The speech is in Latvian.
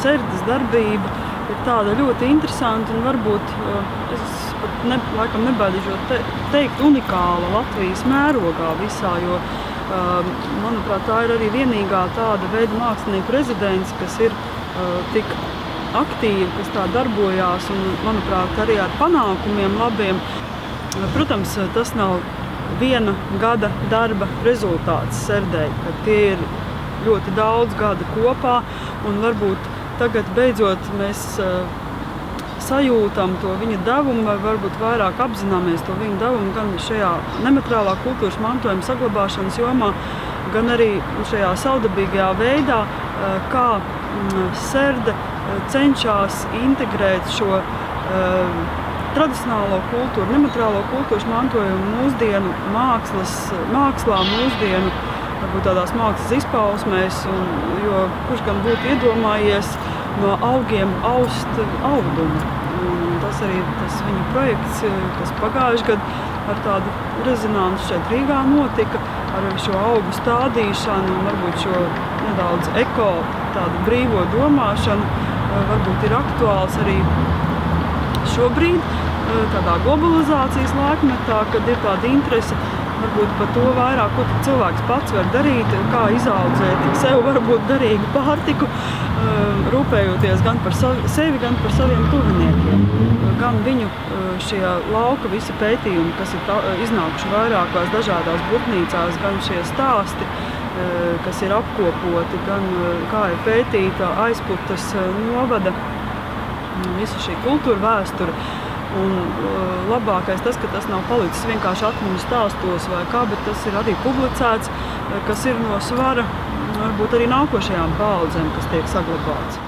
Serdes darbība ir tāda ļoti interesanta un varbūt, es pat laikam nebaidīšos teikt, unikāla Latvijas mērogā visā, jo, manuprāt, tā ir arī vienīgā tāda veida mākslinieku rezidence, kas ir tik aktīvi, kas tā darbojās un, manuprāt, arī ar panākumiem labiem. Protams, tas nav viena gada darba rezultāts Serdei, kad tie ir ļoti daudz gadu kopā un varbūt tagad beidzot mēs sajūtam to viņa devumu vai varbūt vairāk apzināmies to viņa devumu gan šajā nemateriālā kultūras mantojuma saglabāšanas jomā, gan arī šajā savdabīgajā veidā, kā Serde cenšas integrēt šo tradicionālo kultūru, nemateriālo kultūras mantojumu mūsdienu mākslā, mūsdienu varbūt tādās mākslas izpausmēs, jo kurš gan būtu iedomājies no augiem aust audumu. Un tas arī tas viņa projekts, kas pagājuši gadu ar tādu rezonansu šeit Rīgā notika, ar šo augu stādīšanu un varbūt šo nedaudz tādu brīvo domāšanu, varbūt ir aktuāls arī šobrīd, tādā globalizācijas laikmetā, kad ir tāda interese varbūt par to vairāk, ko cilvēks pats var darīt, kā izaudzēt sev varbūt derīgu pārtiku, rūpējoties gan par sevi, gan par saviem tuviniekiem. Gan viņu šie lauka visi pētījumi, kas ir iznākuši vairākās dažādās būtnīcās, gan šie stāsti, kas ir apkopoti, gan kā ir pētīta Aizputes novada, visa šī kultūra vēsture. Un labākais tas, ka tas nav palicis vienkārši atmiņu stāstos vai kā, bet tas ir arī publicēts, kas ir no svara varbūt arī nākošajām paaudzēm, kas tiek saglabāts.